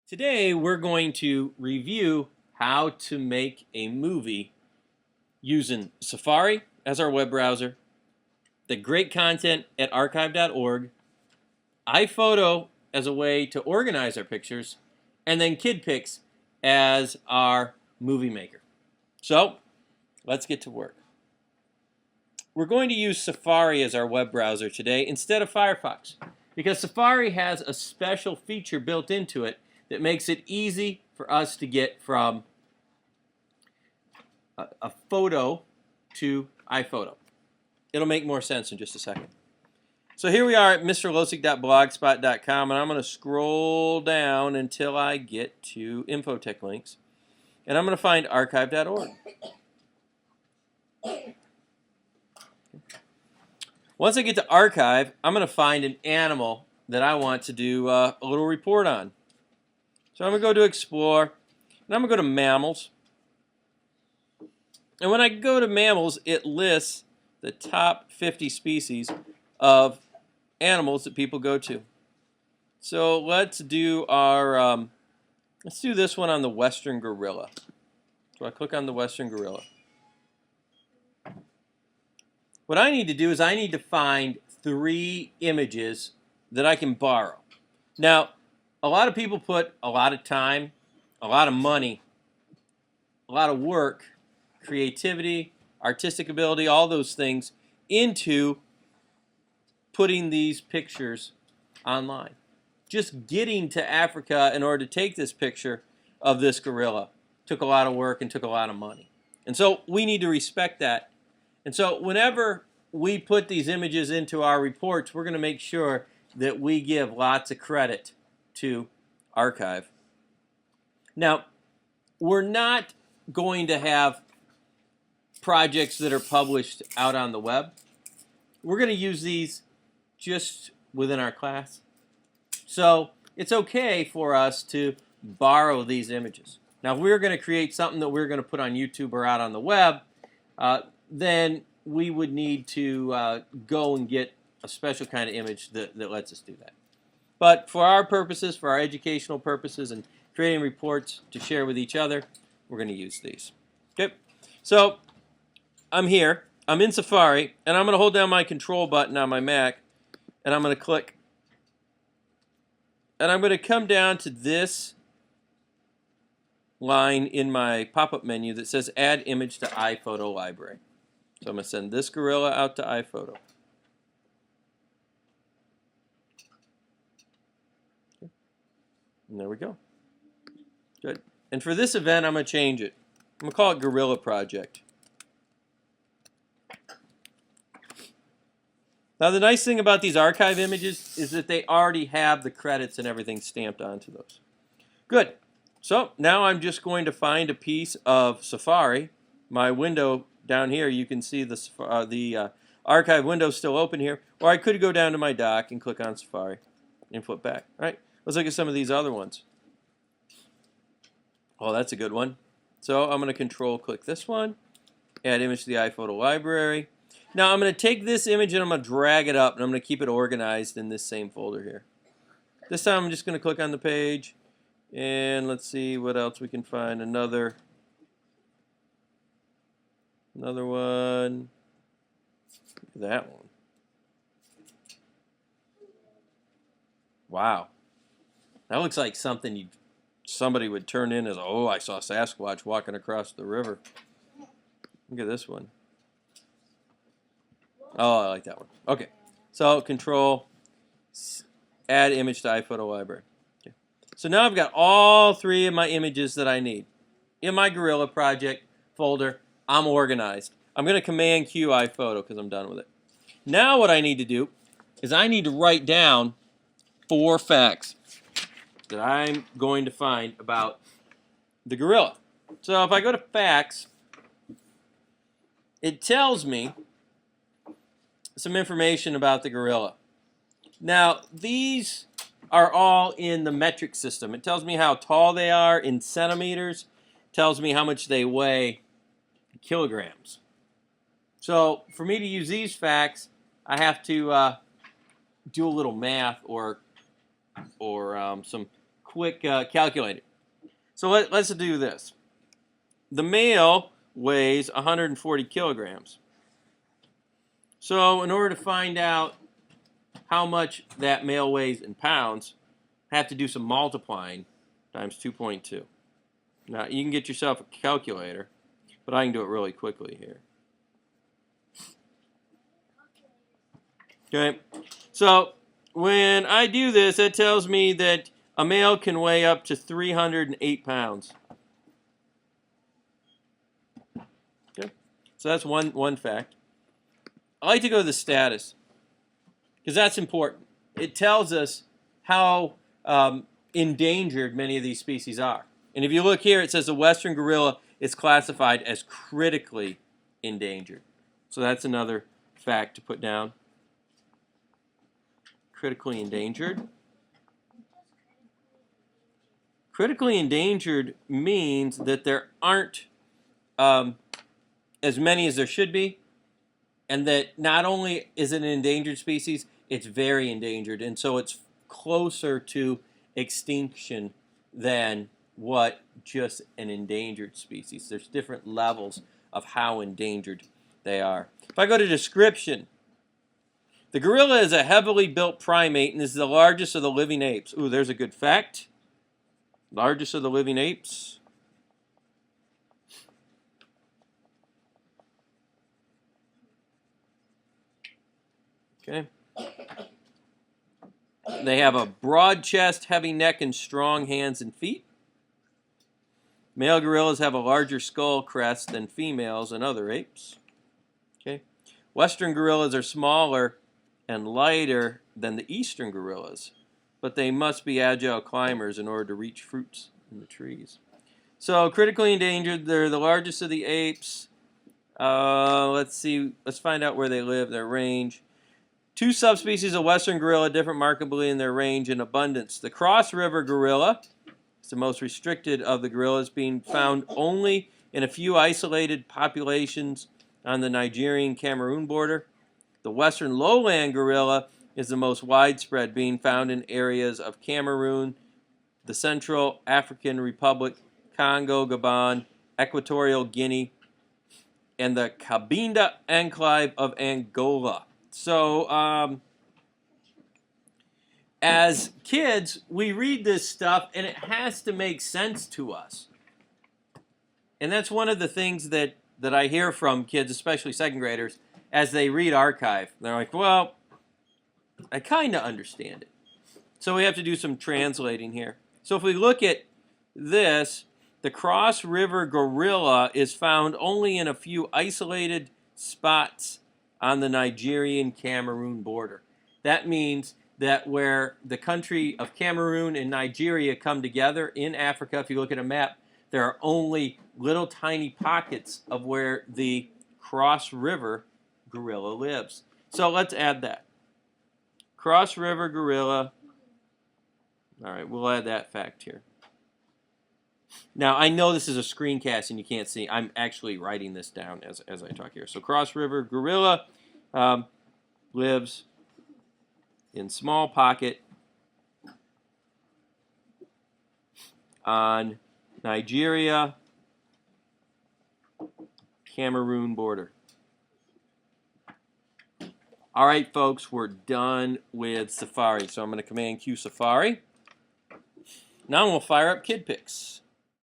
Today we're going to review how to make a movie using Safari as our web browser, the great content at archive.org, iPhoto as a way to organize our pictures, and then KidPix as our movie maker. So let's get to work. We're going to use Safari as our web browser today instead of Firefox because Safari has a special feature built into it that makes it easy for us to get from a photo to iPhoto. It'll make more sense in just a second. So here we are at mrlosik.blogspot.com, and I'm going to scroll down until I get to Infotech links, and I'm going to find archive.org. Once I get to archive, I'm going to find an animal that I want to do a little report on. So I'm going to go to Explore, and I'm going to go to Mammals. And when I go to Mammals, it lists the top 50 species of animals that people go to. So let's do let's do this one on the Western gorilla. So I click on the Western gorilla. What I need to do is I need to find 3 images that I can borrow. Now, a lot of people put a lot of time, a lot of money, a lot of work, creativity, artistic ability, all those things into putting these pictures online. Just getting to Africa in order to take this picture of this gorilla took a lot of work and took a lot of money. And so we need to respect that. And so whenever we put these images into our reports, we're going to make sure that we give lots of credit to archive. Now, we're not going to have projects that are published out on the web. We're going to use these just within our class. So it's okay for us to borrow these images. Now, if we're going to create something that we're going to put on YouTube or out on the web, then we would need to go and get a special kind of image that lets us do that. But for our purposes, for our educational purposes and creating reports to share with each other, we're going to use these. Okay, so I'm here. I'm in Safari, and I'm going to hold down my control button on my Mac, and I'm going to click. And I'm going to come down to this line in my pop-up menu that says Add Image to iPhoto Library. So I'm going to send this gorilla out to iPhoto. And there we go. Good. And for this event, I'm going to change it. I'm going to call it Gorilla Project. Now, the nice thing about these archive images is that they already have the credits and everything stamped onto those. Good. So now I'm just going to find a piece of Safari. My window down here, you can see the archive window still open here. Or I could go down to my dock and click on Safari and flip back. All right. Let's look at some of these other ones. Oh, that's a good one. So I'm going to control click this one, add image to the iPhoto library. Now I'm going to take this image and I'm going to drag it up and I'm going to keep it organized in this same folder here. This time I'm just going to click on the page and let's see what else we can find. Another one. Look at that one. Wow. That looks like something somebody would turn in as, oh, I saw Sasquatch walking across the river. Look at this one. Oh, I like that one. Okay. So control, add image to iPhoto library. Okay. So now I've got all 3 of my images that I need. In my Gorilla Project folder, I'm organized. I'm going to Command Q iPhoto because I'm done with it. Now what I need to do is I need to write down 4 facts that I'm going to find about the gorilla. So if I go to facts, it tells me some information about the gorilla. Now, these are all in the metric system. It tells me how tall they are in centimeters. It tells me how much they weigh in kilograms. So for me to use these facts, I have to do a little math or some quick calculator. So let's do this. The male weighs 140 kilograms. So in order to find out how much that male weighs in pounds, I have to do some multiplying times 2.2. Now, you can get yourself a calculator, but I can do it really quickly here. Okay, so when I do this, it tells me that a male can weigh up to 308 pounds. Okay, so that's one fact. I like to go to the status, because that's important. It tells us how endangered many of these species are. And if you look here, it says the western gorilla is classified as critically endangered. So that's another fact to put down. Critically endangered. Critically endangered means that there aren't as many as there should be, and that not only is it an endangered species, it's very endangered, and so it's closer to extinction than what just an endangered species. There's different levels of how endangered they are. If I go to description, the gorilla is a heavily built primate and is the largest of the living apes. Ooh, there's a good fact. Largest of the living apes. Okay. They have a broad chest, heavy neck, and strong hands and feet. Male gorillas have a larger skull crest than females and other apes. Okay. Western gorillas are smaller and lighter than the eastern gorillas, but they must be agile climbers in order to reach fruits in the trees. So critically endangered, they're the largest of the apes. Let's see, let's find out where they live, their range. Two subspecies of western gorilla differ markedly in their range and abundance. The cross river gorilla is the most restricted of the gorillas, being found only in a few isolated populations on the Nigerian-Cameroon border. The western lowland gorilla is the most widespread, being found in areas of Cameroon, the Central African Republic, Congo, Gabon, Equatorial Guinea, and the Cabinda enclave of Angola. So, as kids, we read this stuff, and it has to make sense to us. And that's one of the things that I hear from kids, especially second graders, as they read archive. They're like, well, I kind of understand it. So we have to do some translating here. So if we look at this, the Cross River gorilla is found only in a few isolated spots on the Nigerian-Cameroon border. That means that where the country of Cameroon and Nigeria come together in Africa, if you look at a map, there are only little tiny pockets of where the Cross River gorilla lives. So let's add that. Cross River gorilla. All right, we'll add that fact here. Now, I know this is a screencast and you can't see. I'm actually writing this down as I talk here. So Cross River gorilla lives in small pocket on Nigeria, Cameroon border. All right, folks, we're done with Safari. So I'm going to Command Q Safari. Now we'll fire up KidPix.